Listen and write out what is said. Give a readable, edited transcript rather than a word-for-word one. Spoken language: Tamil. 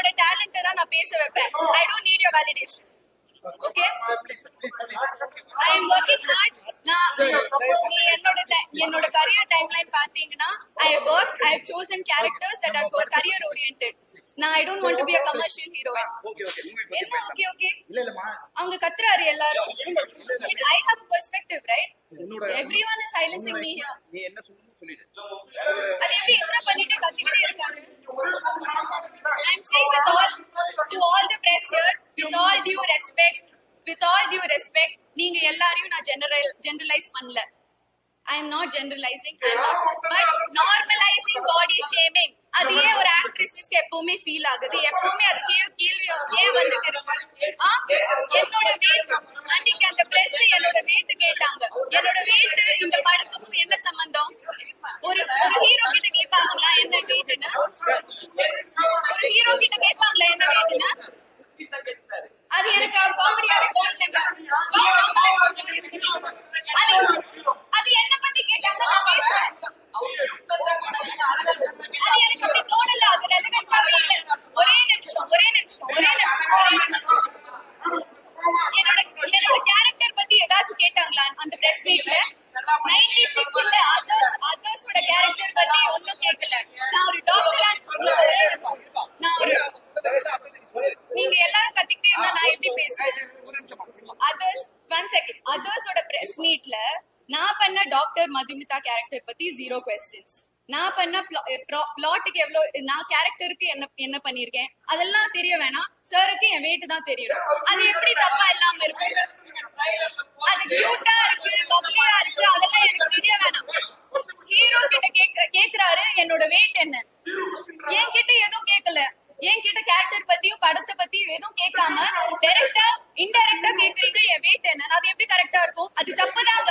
என்னோட டேலண்ட தான் நான் பேச வைப்பேன். I don't need your validation. Okay? I am working hard. என்னோட career timeline பாத்தீங்கன்னா I have chosen characters that are career oriented. Now I don't want to be a commercial heroine. Okay. அவங்க கத்துறாரு எல்லாரும். I have a perspective, right? Everyone is silencing me here. நீ என்ன சொல்லிடு. அது எப்படி என்ன பண்ணிட்டு கத்திக்கிட்டே இருக்காரு. I'm saying to all the press here, with all due respect, நீங்க எல்லாரையும் நான் generalize பண்ணல. I am not generalizing, but normalizing body shaming. அது ஏன் ஒரு ஆக்ட்ரஸ்க்கு எப்பவுமே ஃபீல் ஆகுது, எப்பவுமே அது கேள்வி ஏன் வந்துட்டு இருக்கு. என்னோட வெயிட் அன்னைக்கு அந்த பிரஸ் என்னோட வெயிட் கேட்டாங்க. என்னோட வெயிட் இந்த படத்துக்கும் என்ன சம்பந்தம்? ஒரு ஹீரோ கிட்ட கேட்பாங்களா என்ன வெயிட்னு? ஒரு ஹீரோ கிட்ட கேட்பாங்களா என்ன வெயிட்னு? அது எனக்கு காமெடியாக தோணலைங்க. அது என்ன பத்தி கேட்டாங்க, நான் பேசுறேன். அது எனக்கு அப்படி தோணல, அது ரெலவென்ட்டாவே இல்ல. ஒரே நிமிஷம் என்னோட கேரக்டர் பத்தி ஏதாச்சும் கேட்டாங்களா அந்த பிரஸ் மீட்ல? 96 இல்ல அதர்ஸோட கேரக்டர் பத்தி ஒண்ணும் கேட்கல. நான் ஒரு டாக்டரா நீங்க எல்லாரும் கத்திக்கிட்டே இருந்தா நான் எப்படி பேசுறேன்? அதர்ஸோட பிரஸ் மீட்ல நான் பண்ண டாக்டர் மதுமிதா கேரக்டர் பத்தி 0 questions. நான் பண்ண பிளாட்டுக்கு எவ்வளவு, நான் கேரக்டருக்கு என்ன பண்ணிருக்கேன் அதெல்லாம் தெரிய வேணாம். சாருக்கு என் வெயிட் தான் தெரியணும். அது எப்படி தப்பா இல்லாம இருக்கு? அது கியூட்டா இருக்கு, பப்ளியா இருக்கு, அதெல்லாம் எனக்கு தெரிய வேணாம். ஹீரோ கிட்ட கேக்குறாரு என்னோட வெயிட் என்ன. என்கிட்ட எதுவும் கேட்கல. என்கிட்ட கேரக்டர் பத்தியும் படத்தை பத்தியும் எதுவும் கேட்காம டைரக்டா இன்டைரக்டா கேக்குறீங்க என் வெயிட் என்ன. அது எப்படி கரெக்டா இருக்கும்? அது தப்புதாங்க.